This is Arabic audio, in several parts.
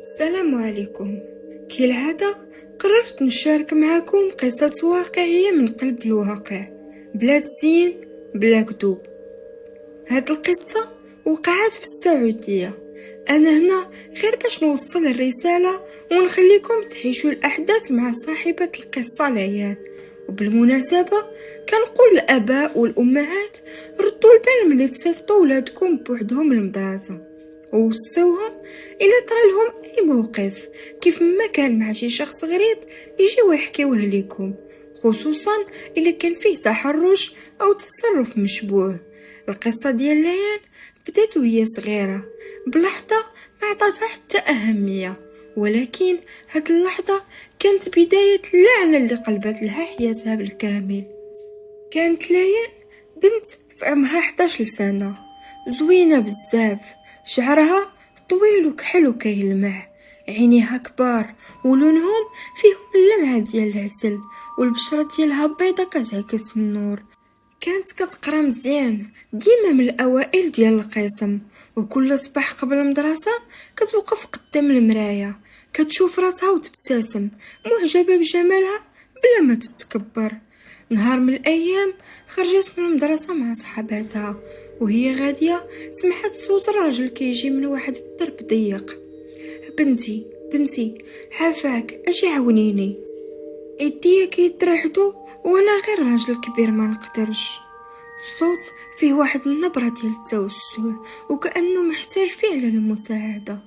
السلام عليكم. كالعادة قررت نشارك معكم قصص واقعية من قلب الواقع، بلا تزيين بلا كذوب. هاد القصة وقعت في السعودية. أنا هنا غير باش نوصل الرسالة ونخليكم تعيشوا الأحداث مع صاحبة القصة ليان. وبالمناسبة كنقول الآباء والأمهات ردوا البال ملي تصيفطوا ولادكم بوحدهم للمدرسة، ووصوهم إلا طرا لهم أي موقف كيف ما كان مع شي شخص غريب يجيو يحكيوه ليكم، خصوصا إلا كان فيه تحرش أو تصرف مشبوه. القصة ديال ليان بدات وهي صغيرة بلحظة ما عطاتها حتى أهمية، ولكن هاد اللحظة كانت بداية اللعنة اللي قلبت لها حياتها بالكامل. كانت ليان بنت في عمرها 11 سنة، زوينة بزاف، شعرها طويل وكحل وكيلمع، عينيها كبار ولونهم فيهم اللمعة ديال العسل، والبشرة ديالها بيضة كتعكس النور. كانت كتقرا مزيان، ديما من الاوائل ديال القسم، وكل صباح قبل المدرسة كتوقف قدام المراية كتشوف راسها وتبتسم، معجبة بجمالها بلا ما تتكبر. نهار من الايام خرجت من المدرسة مع صحاباتها، وهي غادية سمعت صوت الراجل كيجي من واحد الدرب ضيق. بنتي عافاك اجي عاونيني. يديا كيترعدوا وانا غير راجل كبير ما نقدرش. الصوت فيه واحد النبرة ديال التوسل وكأنه محتاج فعلا للمساعدة.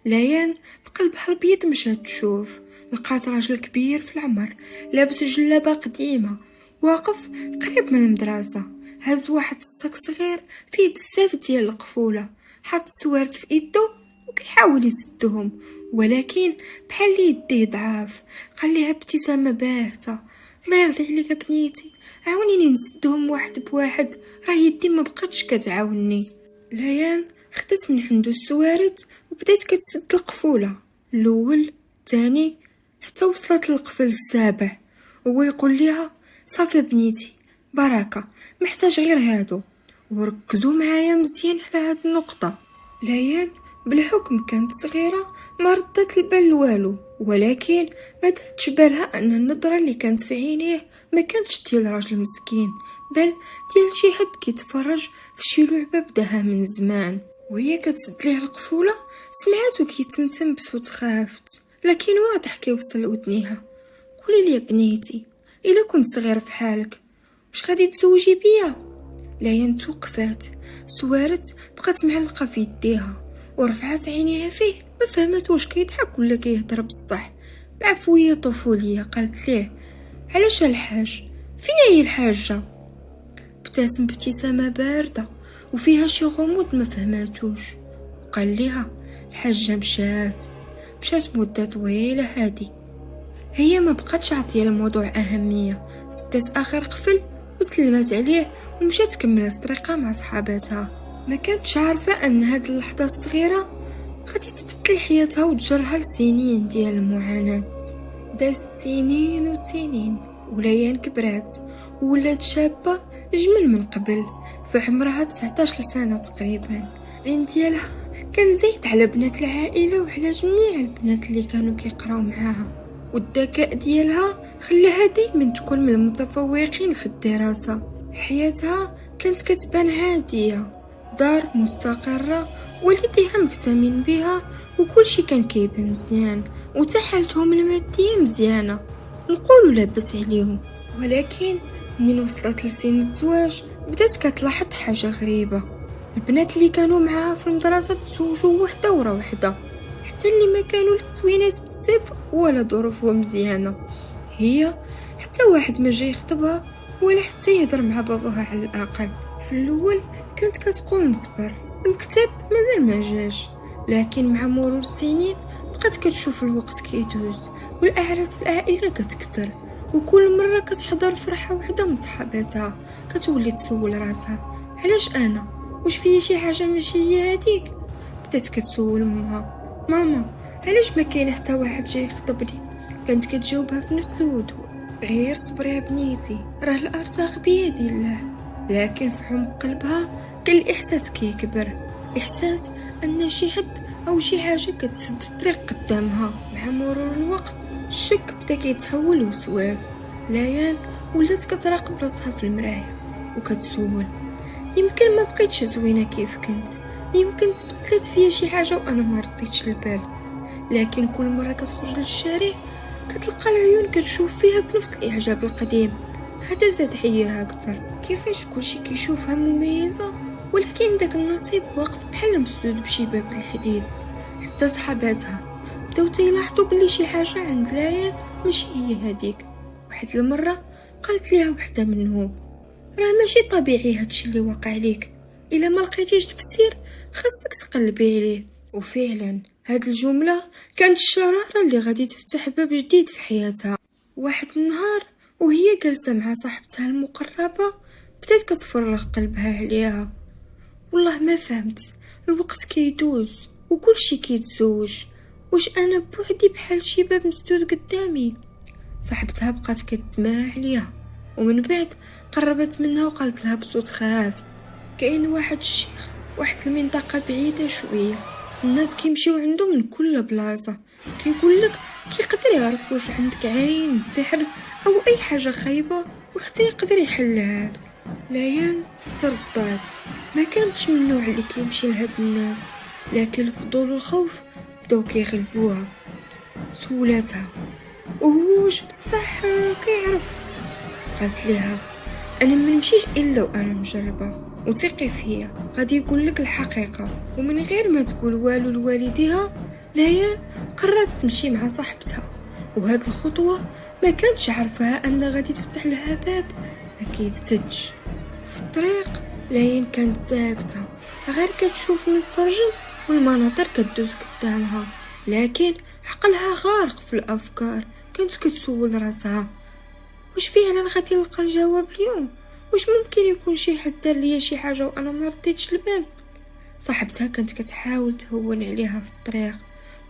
ليان بقلبها البيض مشات تشوف، لقات راجل كبير في العمر لابس جلابة قديمة واقف قريب من المدرسة، هز واحد الصاك صغير فيه بزاف ديال القفولة، حط السوارت في ايدو وكيحاول يسدهم، ولكن بحال اللي يديه ضعاف. قال ليها ابتسامة باهتة: الله يرضي عليك بنيتي، عاونيني نسدهم واحد بواحد، راه يدي ما بقاتش كتعاونني. ليان خدت من عنده السوارت وبدات كتسد القفولة الاول الثاني حتى وصلت للقفل السابع، وهو يقول ليها: صافي بنيتي بركة، محتاج غير هادو. وركزوا معايا مزيان على هاد النقطة. ليان بالحكم كانت صغيرة ما ردت البال والو، ولكن ما درتش بالها ان النظرة اللي كانت في عينيه ما كانتش ديال راجل مسكين، بل ديال شي حد كيتفرج في شي لعبة بداها من زمان. وهي كتسد ليه القفولة سمعاتو كيتمتم بصوت خافت لكن واضح كيوصل لودنيها: قولي لي بنيتي، الا كنت صغير في حالك واش غادي تزوجي بيا؟ ليان توقفات، سوارت بقات معلقة في يديها ورفعت عينيها فيه، ما فهمت واش كيضحك ولا كيهضر بصح. بعفوية طفولية قالت ليه: علاش الحاج؟ فين هي الحاجة؟ ابتسم بابتسامة باردة وفيها شي غموض ما فهماتوش، وقال ليها: الحاجة مشات مدة طويلة هادي. هي ما بقاتش عطيه الموضوع أهمية، سدت آخر قفل وسلمت عليه ومشات كملت طريقها مع صحاباتها. ما كانتش عارفة أن هاد اللحظة الصغيرة غادي تبدل حياتها وتجرها لسنين ديال المعاناة. دازت سنين وسنين وليان كبرات وولات شابة جمل من قبل، في عمرها 19 سنة تقريبا. الزين ديالها كان زايد على بنات العائلة وعلى جميع البنات اللي كانوا كيقراو معاها، والذكاء ديالها خلاها دايما تكون من المتفوقين في الدراسة. حياتها كانت كتبان عادية، دار مستقرة، والديها مهتمين بها وكل شي كان كيبان مزيان، وتا حالتهم المادية مزيانة نقولوا لاباس عليهم. ولكن منين وصلت لسن الزواج بدات كتلاحظ حاجة غريبة: البنات اللي كانوا معاها في المدرسة تزوجوا وحدة ورا وحدة، حتى اللي ما كانوا لا زوينات بزاف ولا ظروفهم مزيانة. هي حتى واحد ما جاي يخطبها ولا حتى يهضر مع باباها على الاقل. في الاول كانت كتقول نصبر، الكتاب مازال ما جاش، لكن مع مرور السنين بقات كتشوف الوقت كيدوز والاعراس في العائله كتكثر، وكل مره كتحضر فرحه وحده من صحاباتها كتولي تسول راسها: علاش انا؟ واش فيا شي حاجه ماشي هي هذيك؟ بدات كتسول امها: ماما علاش ما كاين حتى واحد جاي يخطبني؟ كانت كتجاوبها في نفس الهدوء: غير صبري يا بنيتي، راه الارزاق بيد الله. لكن في عمق قلبها كان الاحساس كيكبر، احساس ان شي حد أو شي حاجة كتسد الطريق قدامها. مع مرور الوقت الشك بدا كيتحول لوسواس. ليان ولات كتراقب راسها في المراية وكتسول، يمكن ما بقيتش زوينة كيف كنت، يمكن تبدلت فيا شي حاجة وأنا ما رديتش البال. لكن كل مرة كتخرج للشارع كتلقى العيون كتشوف فيها بنفس الإعجاب القديم. هذا زاد حيرها أكتر. كيفاش كلشي كيشوفها مميزة ولكن داك النصيب واقف بحال مسدود بشي باب الحديد. حتى صحاباتها بداو تيلاحظوا بلي شي حاجة عند ليان ماشي هي هذيك. واحد المرة قالت ليها وحدة منهم، راه ماشي طبيعي هادشي اللي واقع ليك، الا ما لقيتيش تفسير خاصك تقلبي عليه. وفعلا هاد الجملة كانت الشرارة اللي غادي تفتح باب جديد في حياتها. واحد النهار وهي جالسة مع صاحبتها المقربة بدات كتفرغ قلبها عليها. والله ما فهمت، الوقت كيدوز وكل شي كيتزوج، واش انا بوحدي بحال شي باب مسدود قدامي؟ صاحبتها بقات كتسمع عليها ومن بعد قربت منها وقالت لها بصوت خافت، كاين واحد الشيخ واحد المنطقة بعيدة شوية، الناس كيمشيو عنده من كل بلاصة، كيقولك كيقدر يعرف واش عندك عين سحر او اي حاجة خايبة وحتى يقدر يحلها لك. ليان تردات، ما كانتش من النوع اللي كيمشي لهاد الناس، لكن الفضول والخوف بداو كيغلبوها. سولاتها وهو واش بصح كيعرف؟ قالت ليها انا ما نمشيش الا وانا مجربه، وثقي فيا غادي يقول لك الحقيقه. ومن غير ما تقول والو لوالديها ليان قررت تمشي مع صاحبتها، وهاد الخطوه ما كانتش عارفاها ان غادي تفتح لها باب ما كيتسدش. في الطريق ليان كانت ساكته غير كتشوف من السرجم والمناظر كدوز قدامها، لكن عقلها غارق في الافكار. كانت كتسول راسها واش فعلا غادي نلقى الجواب اليوم؟ واش ممكن يكون شي حد دار ليا شي حاجه وانا ما رديتش البال؟ صاحبتها كانت كتحاول تهون عليها في الطريق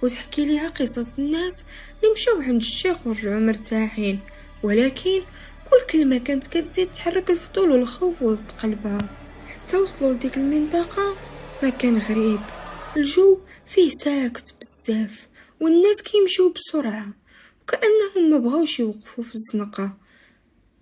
وتحكي ليها قصص الناس اللي مشاو عند الشيخ ورجعوا مرتاحين، ولكن كل كلمه كانت كتزيد تحرك الفضول والخوف وسط قلبها. حتى وصلوا لديك المنطقه مكان غريب، الجو فيه ساكت بزاف والناس كيمشيو بسرعه وكأنهم ما بغاوش يوقفوا في الزنقة.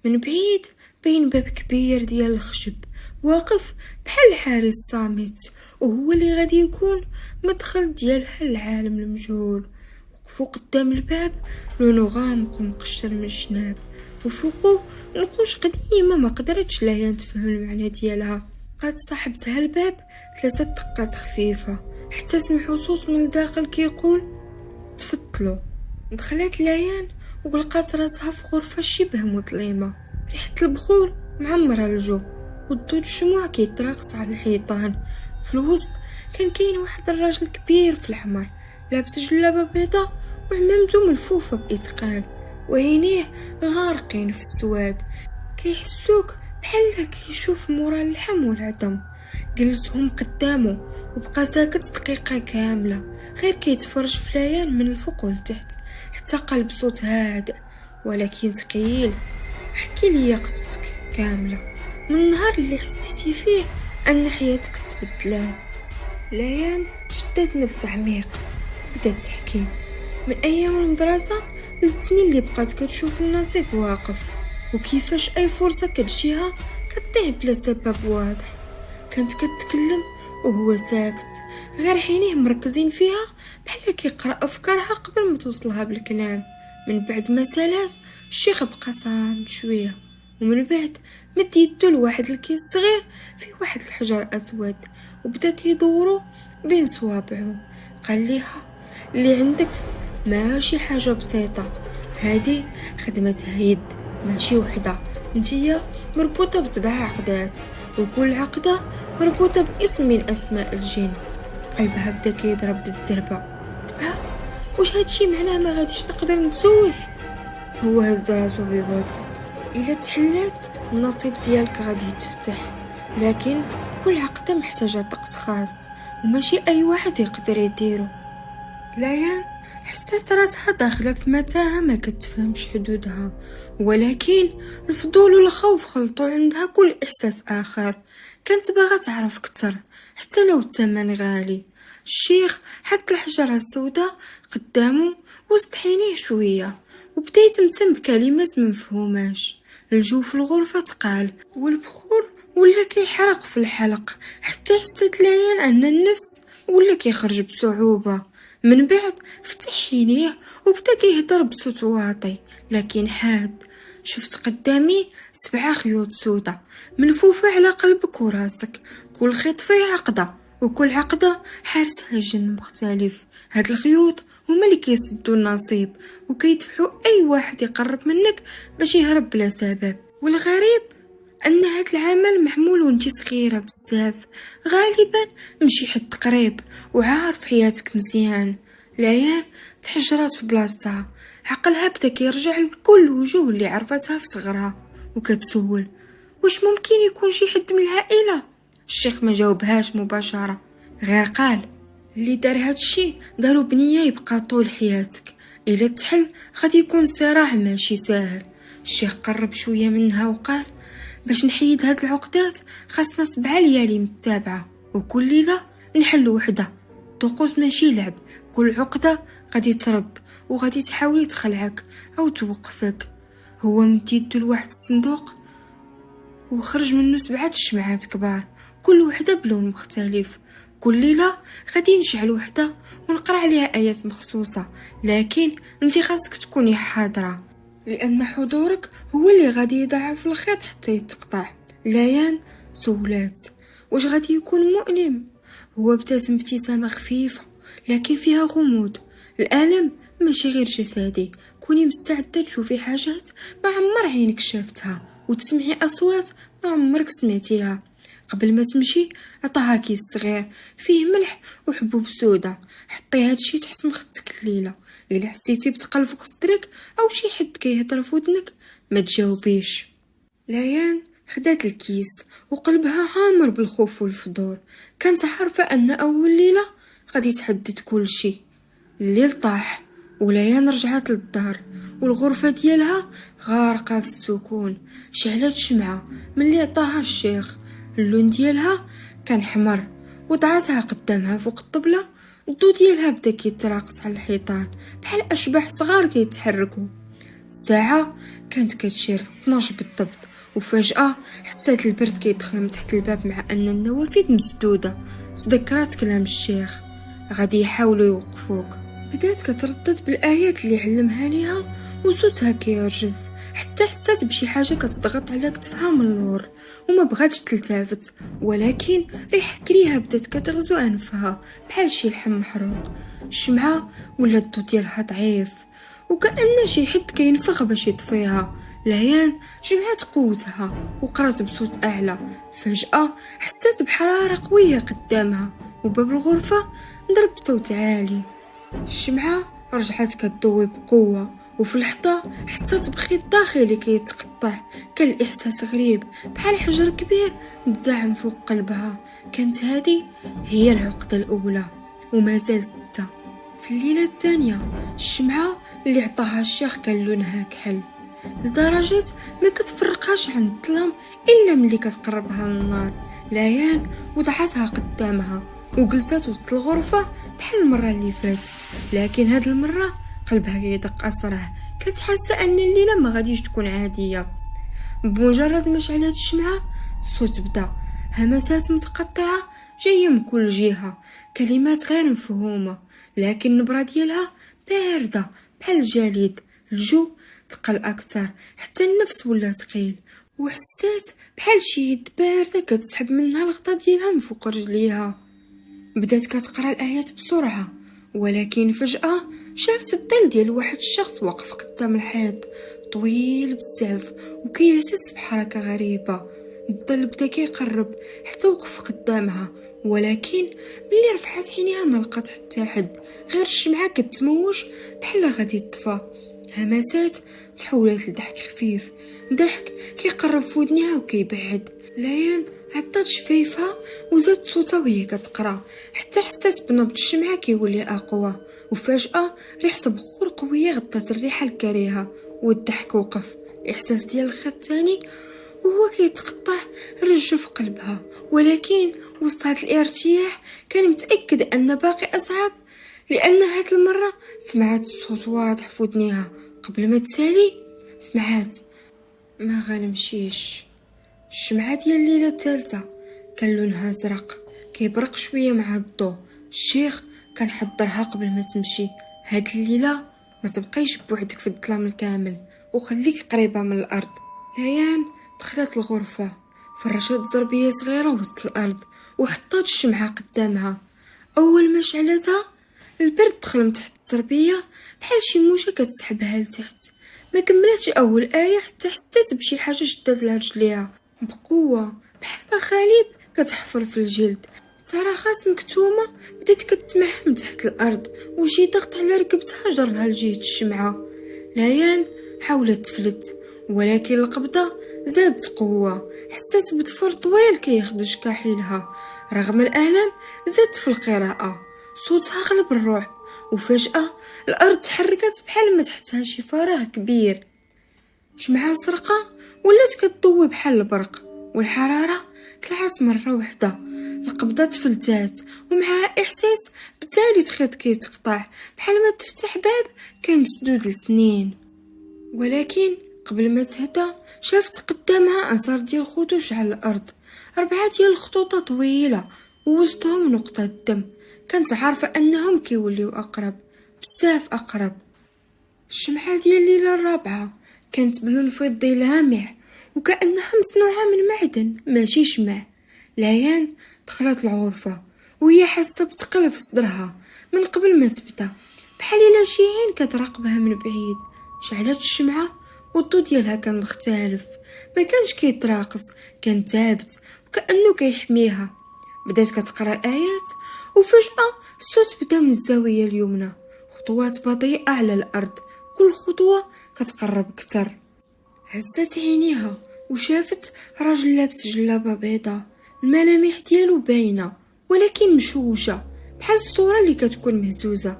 من بعيد بين باب كبير ديال الخشب واقف بحال حارس صامت، وهو اللي غادي يكون مدخل ديالها للعالم المجهول. وقفوا قدام الباب لونو غامق ومقشر من الجناب، وفوقو نقوش قديمه ما قدرتش ليان تفهم المعنى ديالها. قاد صاحبتها الباب 3 دقات خفيفه حتى سمعوا صوت من الداخل كيقول تفضلوا. دخلت ليان ولقات راسها في غرفة شبه مظلمة، ريحة البخور معمرة الجو والضوء الشموع كيتراقص على الحيطان. في الوسط كان كاين واحد الراجل كبير في الحمر لابس جلابة بيضاء وعمامته ملفوفة بإتقان، وعينيه غارقين في السواد كيحسوك بحال كيشوف مورا اللحم والعظم. جلسهم قدامه وبقى ساكت دقيقة كاملة غير كيتفرج في ليان من الفوق والتحت، حتى قال بصوت هادئ ولكن ثقيل، حكي لي قصتك كاملة من النهار اللي حسيتي فيه ان حياتك تبدلات. ليان شدت نفس عميق بدات تحكي من ايام المدرسة للسنين اللي بقات كتشوف النصيب واقف، وكيفاش اي فرصة كتجيها كتضيع بلا سبب واضح. كانت كتكلم وهو ساكت غير عينيه مركزين فيها بحال كيقرا افكارها قبل ما توصلها بالكلام. من بعد ما سالات الشيخ بقى صامت شويه، ومن بعد مد يدو لواحد الكيس صغير فيه واحد الحجر اسود وبدا كيدورو بين صوابعه. قال ليها اللي عندك ماشي حاجه بسيطه، هذه خدمه يد ماشي وحده، نتيا مربوطه ب7 عقدات وكل عقده مربوطه باسم من اسماء الجن. قلبها بدا كيضرب بالزربه. 7 واش هادشي معناه ما غاديش نقدر نتزوج؟ هو هز راسو ببطء. الا تحلات النصيب ديالك غادي يتفتح، لكن كل عقده محتاجه طقس خاص وماشي اي واحد يقدر يديرو. ليان حسيت راسها داخله في متاهه ما كتفهمش حدودها، ولكن الفضول والخوف خلطوا عندها كل احساس اخر. كانت باغا تعرف اكثر حتى لو الثمن غالي. الشيخ حط الحجرة السوداء قدامه وسط عينيه شوية، وبدا يتمتم بكلمات مفهوماش. الجو في الغرفة تقال والبخور ولا كيحرق في الحلق، حتى حسات ليان أن النفس ولا كيخرج بصعوبة. من بعد فتح عينيه وبدا كيهضر بصوت واطي لكن حاد. شفت قدامي 7 خيوط سودا ملفوفة على قلبك وراسك، كل خيط فيه عقدة وكل عقدة حارسها جن مختلف. هاد الخيوط هما اللي كيسدوا النصيب وكيدفعوا اي واحد يقرب منك باش يهرب بلا سبب. والغريب ان هاد العمل معمول وانتي صغيرة بزاف، غالبا مشي حد قريب وعارف حياتك مزيان. ليان تحجرات في بلاصتها، عقلها بدا كيرجع لكل الوجوه اللي عرفتها في صغرها وكتسول واش ممكن يكون شي حد من العائلة. الشيخ ما جاوبهاش مباشرة، غير قال اللي دار هادشي دارو بنية يبقى طول حياتك، إلا تحل غادي يكون صراع ماشي ساهل. الشيخ قرب شوية منها وقال باش نحيد هاد العقدات خاصنا 7 ليالي متابعة، وكل ليلة نحل وحدة. طقوس ماشي لعب، كل عقدة غادي ترد وغادي تحاول تخلعك أو توقفك. هو مد يدو لواحد الصندوق وخرج منه 7 شمعات كبار، كل وحدة بلون مختلف. كل ليلة غادي نشعل وحدة ونقرأ عليها آيات مخصوصة، لكن انتي خاصك تكوني حاضرة لأن حضورك هو اللي غادي يضاعف الخيط حتى يتقطع. ليان سولات واش غادي يكون مؤلم. هو ابتسم ابتسامة خفيفة لكن فيها غموض. الألم ماشي غير جسدي، كوني مستعدة تشوفي حاجات ما عمر عينك شافتها وتسمعي أصوات ما عمرك سمعتيها. قبل ما تمشي عطاها كيس صغير فيه ملح وحبوب سودا، حطي هادشي تحت مخدك الليلة. إلا حسيتي بتقل فوق صدرك أو شي حد كيهضر في ودنك ما تجاوبيش. ليان خدات الكيس وقلبها عامر بالخوف والفضول، كانت عارفة أن أول ليلة غادي تحدد كل شي. الليل طاح وليان رجعت للدار والغرفة ديالها غارقة في السكون. شعلت شمعة من اللي عطاها الشيخ، اللون ديالها كان حمر وضعتها قدامها فوق الطبلة. الضو ديالها بدا كيتراقص على الحيطان بحال أشباح صغار كيتحركوا. الساعة كانت كتشير 12 بالضبط، وفجأة حسات البرد كيدخل من تحت الباب مع أن النوافذ مسدودة. تذكرات كلام الشيخ غادي يحاولوا يوقفوك. بدات كتردد بالآيات اللي علمها ليها وصوتها كيرجف حتى حسات بشي حاجة كتضغط على كتفها من اللور وما بغاتش تلتفت، ولكن ريحة كريهة بدات كتغزو أنفها بحال شي لحم محروق. الشمعة ولا الضو ديالها ضعيف وكأن شي حد كينفخ باش يطفيها. ليان جمعت قوتها وقرات بصوت أعلى. فجأة حسات بحرارة قوية قدامها وباب الغرفة ضرب بصوت عالي. الشمعة رجعت كتضوي بقوة وفي لحظة حسات بخيط داخلي كيتقطع. كان الإحساس غريب بحال حجر كبير متزاحم فوق قلبها. كانت هذه هي العقدة الأولى ومازال 6. في الليلة الثانية الشمعة اللي عطاها الشيخ كان لونها كحل لدرجة ما كتفرقهاش عن الظلام إلا ملي كتقربها للنار. ليان وضعتها قدامها وجلست وسط الغرفة بحال المرة اللي فاتت، لكن هاد المرة قلبها كيدق أسرع. كانت حاسة أن الليلة ما غاديش تكون عادية. بمجرد ما شعلت الشمعة الصوت بدا، همسات متقطعة جاية من كل جهة، كلمات غير مفهومة لكن النبرة ديالها باردة بحال الجليد. الجو تقل أكتر حتى النفس ولا ثقيل، وحسيت بحال شي يد باردة كتسحب منها الغطا ديالها من فوق رجليها. بدات كتقرا الآيات بسرعة ولكن فجأة شافت الظل ديال واحد الشخص واقف قدام الحيط طويل بزاف وكيهزز بحركة غريبة. الظل بدا كيقرب حتى وقف قدامها، ولكن ملي رفعت عينيها ما لقات حتى حد غير الشمعة كتموج بحال غادي تطفى. همسات تحولت لضحك خفيف، ضحك كيقرب في ودنها وكيبعد. ليان عطات شفايفها وزادت صوتها وهي كتقرا حتى حسات بنبض الشمعة كيولي أقوى. وفجأة ريحة بخور قوية غطات الريحة الكريهة والضحك وقف. الإحساس ديال الخيط الثاني وهو كيتقطع رج في قلبها، ولكن وسط هاد الارتياح كان متأكد أن باقي أصعب، لأن هاد المرة سمعت الصوت واضح في ودنيها. قبل ما تسالي سمعت: ما غنمشيش. الشمعة ديال الليلة الثالثة كان لونها زرق كيبرق شوية مع الضوء. الشيخ كان حضرها قبل ما تمشي: هاد الليلة ما تبقيش بوحدك في الظلام الكامل وخليك قريبة من الأرض. ليان دخلت الغرفة، فرشت زربية صغيرة وسط الأرض وحطت الشمعة قدامها. أول ما شعلتها البرد دخل من تحت الزربية بحال شي موجة كتسحبها لتحت. ما كملتش أول آية حتى حسيت بشي حاجة شدت لها رجليها بقوة بحال مخالب كتحفر في الجلد. صرخات مكتومة بدات كتسمعها من تحت الأرض، وشي ضغط على ركبتها جرها لجهة الشمعة. ليان حاولت تفلت، ولكن القبضة زادت قوة. حسيت بضفر طويل كيخدش كاحلها. رغم الآلام زادت في القراءة، صوتها غلب الروح. وفجأة الأرض تحركت بحال ما تحتها شي فراغ كبير. شمعة زرقاء ولات كتضوي بحال البرق، والحرارة طلعت مرة واحدة. القبضة تفلتات ومعها إحساس بتالي خيط كيتقطع بحال ما تفتح باب كان مسدود لسنين. ولكن قبل ما تهدى شافت قدامها أثر ديال خدوش على الأرض، 4 ديال الخطوط طويلة ووسطهم نقطة دم. كانت عارفة أنهم كيوليو أقرب، بزاف أقرب. الشمعة ديال الليلة الرابعة كانت بلون فضي لامع وكأنها مصنوعة من معدن ماشي شمع. ليان دخلت الغرفة وهي حاسة بثقل في صدرها من قبل ما تبدا، بحال إلا شي عين كتراقبها من بعيد. شعلت الشمعة والضو ديالها كان مختلف، ما كانش كيتراقص، كان ثابت وكأنه كيحميها. بدات كتقرا الآيات وفجأة الصوت بدا من الزاوية اليمنى، خطوات بطيئة على الأرض، كل خطوة كتقرب كتر. هزت عينيها وشافت راجل لابس جلابة بيضاء، الملامح ديالو باينة ولكن مشوشة بحال الصورة اللي كتكون مهزوزة.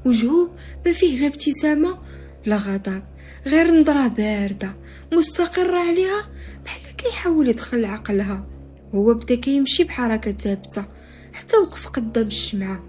وجهه ما فيه لا ابتسامة لا غضب، غير نظرة باردة مستقرة عليها بحال كيحاول يدخل عقلها. هو بدا كيمشي بحركة ثابتة حتى وقف قدام الشمعة،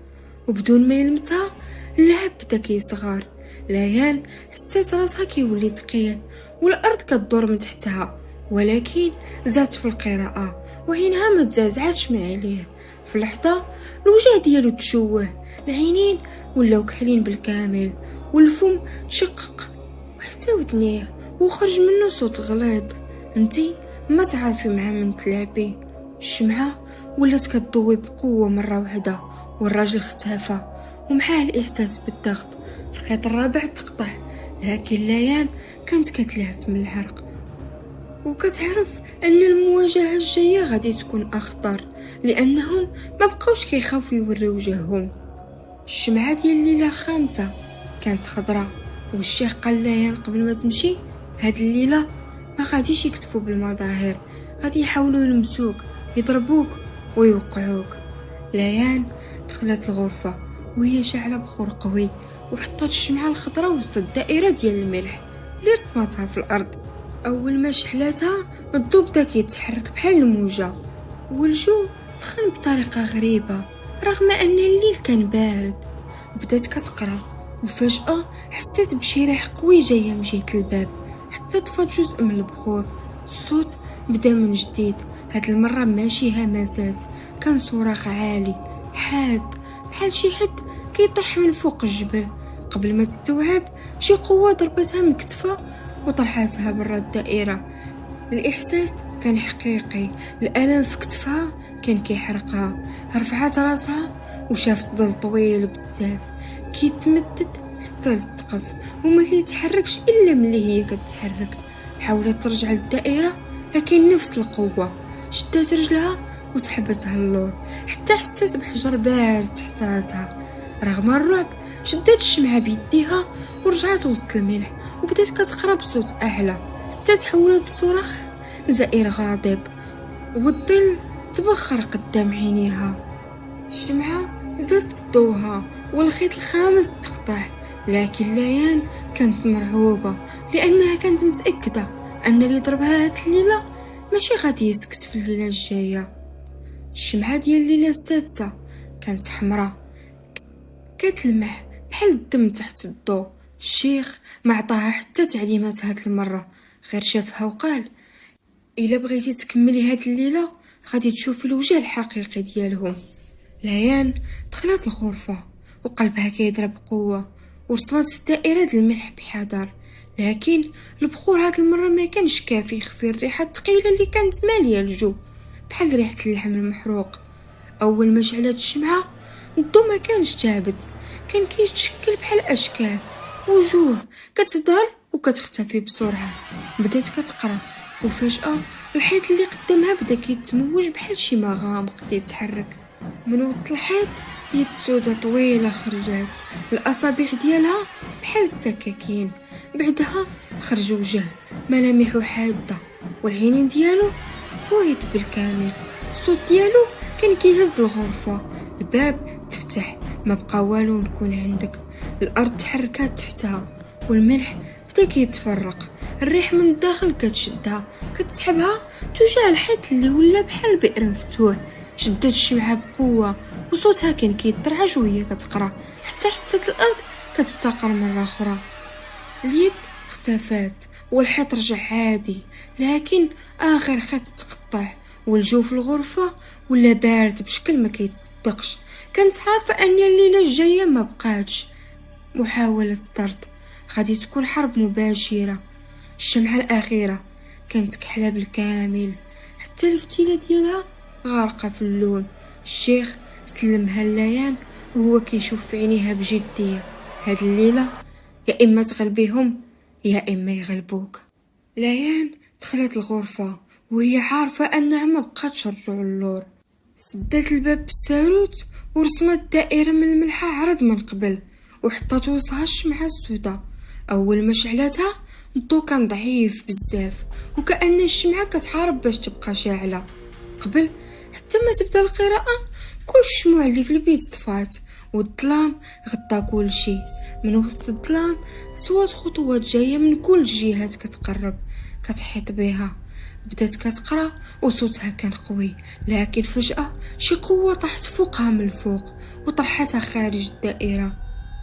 وبدون ما يلمسها اللهب بدا كيصغر. ليان حسيت راسها كيولي ثقيل والأرض كتدور من تحتها، ولكن زادت في القراءة وعينها ما تزعزعتش من عليه. في لحظة الوجه ديالو تشوه، العينين ولاو كحلين بالكامل والفم تشقق وحتى ودنيه وخرج منه صوت غليظ: انتي ما تعرفي مع من تلعبي. الشمعة ولات كتضوي بقوة مرة واحدة والراجل اختفى ومعاه الإحساس بالضغط. الخيط الرابع تقطع، لكن ليان كانت كتلهت من العرق وكتعرف أن المواجهة الجاية غادي تكون أخطر، لأنهم ما بقاوش كيخافوا يوريو وجههم. الشمعة ديال الليلة الخامسة كانت خضراء، والشيخ قال ليان قبل ما تمشي: هاد الليلة ما غاديش يكتفوا بالمظاهر، غادي يحاولوا يلمسوك يضربوك ويوقعوك. ليان دخلت الغرفة وهي شاعلة بخور قوي وحطت الشمعة الخضراء وسط الدائرة ديال الملح اللي رسمتها في الأرض. أول ما شحلاتها الضو بدا كيتحرك بحال الموجة، والجو سخن بطريقة غريبة رغم أن الليل كان بارد. بدات كتقرا وفجأة حسيت بشي ريح قوي جاية من جهة الباب، حتى طفات جزء من البخور. الصوت بدا من جديد، هاد المرة ماشي همسات، كان صراخ عالي حاد بحال شي حد كيطيح من فوق الجبل. قبل ما تستوعب شي قوة ضربتها من كتفها وطرحتها برا الدائرة. الإحساس كان حقيقي، الألم في كتفها كان كيحرقها. رفعت راسها وشافت ظل طويل بزاف كيتمدد حتى للسقف وما كيتحركش إلا ملي هي كتحرك. حاولت ترجع للدائرة لكن نفس القوة شدت رجلها وسحبتها اللور حتى حسيت بحجر بارد تحت راسها. رغم الرعب شدت الشمعة بيديها ورجعت وسط الملح وبدات كتقرا بصوت أعلى حتى تحولت الصراخات لزئير غاضب والظل تبخر قدام عينيها. الشمعة زادت ضوها والخيط الخامس تقطع، لكن ليان كانت مرعوبة لأنها كانت متأكدة أن اللي ضربها هاد الليلة ماشي غادي يسكت في الليلة الجاية. الشمعة ديال الليلة السادسة كانت حمراء، كتلمع بحال الدم تحت الضوء. الشيخ ما عطاها حتى تعليمات هاد المرة، غير شافها وقال: الا بغيتي تكملي هاد الليلة غادي تشوفي الوجه الحقيقي ديالهم. ليان دخلت الغرفة وقلبها كيضرب بقوة، ورسمت الدائرة د الملح بحذر. لكن البخور هاد المرة ما كانش كافي يخفي الريحة الثقيلة اللي كانت مالية الجو، بحال ريحة اللحم المحروق. اول ما شعلت الشمعة الضو ما كانش ثابت، كان كيتشكل بحال اشكال وجوه كتظهر وكتختفي بسرعة. بدات كتقرا وفجأة الحيط اللي قدامها بدا كيتموج بحال شي مغامق كيتحرك. من وسط الحيط يد سودا طويلة خرجات، الأصابع ديالها بحال السكاكين. بعدها خرج وجه ملامحو حادة، والعينين ديالو بويض بالكامل. الصوت ديالو كان كيهز الغرفة. الباب تفتح، ما بقى والو نكون عندك. الأرض تحركات تحتها والملح بدا كيتفرق. الريح من الداخل كتشدها كتسحبها تجاه الحيط اللي ولا بحال بئر مفتوح. شدت الشمعة بقوة وصوتها كان كيترعش وهي كتقرا، حتى حست الأرض كتستقر مرة أخرى. اليد اختفات والحيط رجع عادي، لكن آخر خط تقطع والجو في الغرفة ولا بارد بشكل ما كيتصدقش. كانت عارفة أن الليلة الجاية ما بقاتش محاولة طرد، غادي تكون حرب مباشرة. الشمعة الأخيرة كانت كحلة بالكامل، حتى الفتيلة ديالها غارقة في اللون. الشيخ سلمها ليان وهو كيشوف في عينيها بجدية: هاد الليلة يا إما تغلبيهم يا إما يغلبوك. ليان دخلت الغرفة وهي عارفة أنها ما بقاتش رجوع اللور. سدات الباب بالساروت ورسمت دائرة من الملحة عرض من قبل، وحطت وسطها الشمعة السوداء. أول ما شعلتها الضو كان ضعيف بزاف، وكأن الشمعة كتحارب باش تبقى شاعلة. قبل حتى ما تبدا القراءة كل الشموع اللي في البيت طفات، والظلام غطى كل شي. من وسط الظلام صوت خطوات جاية من كل الجهات كتقرب كتحيط بها. بدات كتقرا وصوتها كان قوي، لكن فجأة شي قوة طاحت فوقها من الفوق وطرحتها خارج الدائرة.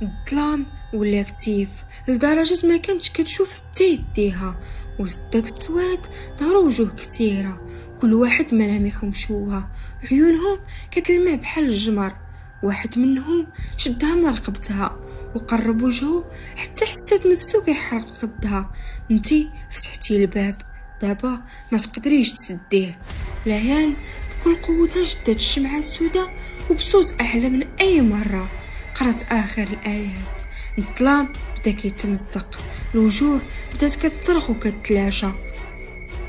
الظلام ولا كتيف لدرجة ما كانتش كتشوف حتى يديها. وسط داك السواد ظهروا وجوه كتيرة، كل واحد ملامحهم مشوهة، عيونهم كتلمع بحال الجمر. واحد منهم شدها من رقبتها وقرب وجهه حتى حسات نفسه كيحرق خدها. انتي فتحتي الباب، دابا ما تقدريش تسديه. ليان بكل قوتها شدت الشمعة السوداء وبصوت اعلى من اي مرة قرات اخر الايات. الظلام بدا كيتمزق، الوجوه بدات كتصرخ وكتلاشى،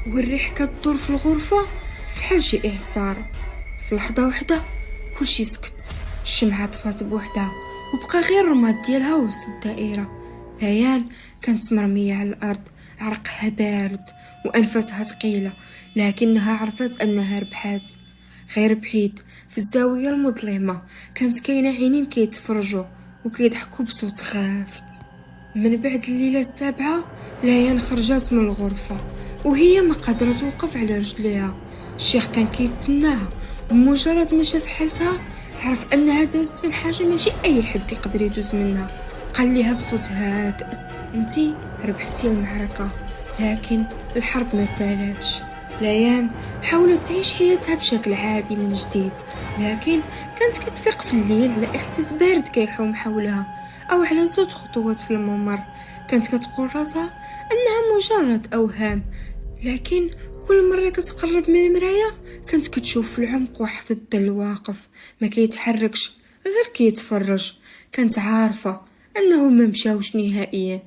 والريح كتدور في الغرفة فحال شي إعصار. في لحظة وحدة كلشي سكت، الشمعة طفات بوحدها وبقى غير الرماد ديالها وسط الدائرة. ليان كانت مرمية على الأرض، عرقها بارد وأنفاسها ثقيلة، لكنها عرفت أنها ربحات. غير بعيد في الزاوية المظلمة كانت كاينة عينين كيتفرجوا وكيضحكوا بصوت خافت. من بعد الليلة السابعة ليان خرجت من الغرفة وهي ما قادرة توقف على رجليها. الشيخ كان كيتسناها، ومجرد ما شاف حالتها عرف انها دازت من حاجة ماشي اي حد يقدر يدوز منها. قال ليها بصوت هادئ: انتي ربحتي المعركة، لكن الحرب ما سالتش. ليان حاولت تعيش حياتها بشكل عادي من جديد، لكن كانت كتفيق في الليل على احساس بارد كيحوم حولها او على صوت خطوات في الممر. كانت كتقول راسها انها مجرد اوهام، لكن كل مرة كتقرب من المراية كانت كتشوف في العمق واحد الظل واقف ما كيتحركش غير كيتفرج. كانت عارفة انه ما مشاوش نهائيا،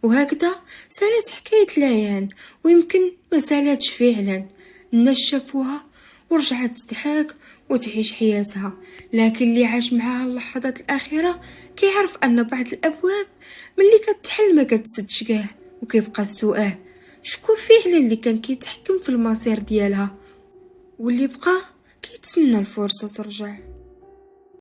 وهكذا سالت حكاية ليان، ويمكن ما سالتش فعلا. الناس شافوها ورجعت تضحك وتعيش حياتها، لكن اللي عاش معها اللحظات الأخيرة كيعرف أن بعض الأبواب ملي كتحل ما كتسدش كاع، وكيبقى السؤال: شكون فعلا اللي كان كيتحكم في المصير ديالها واللي بقى كيتسنى الفرصة ترجع.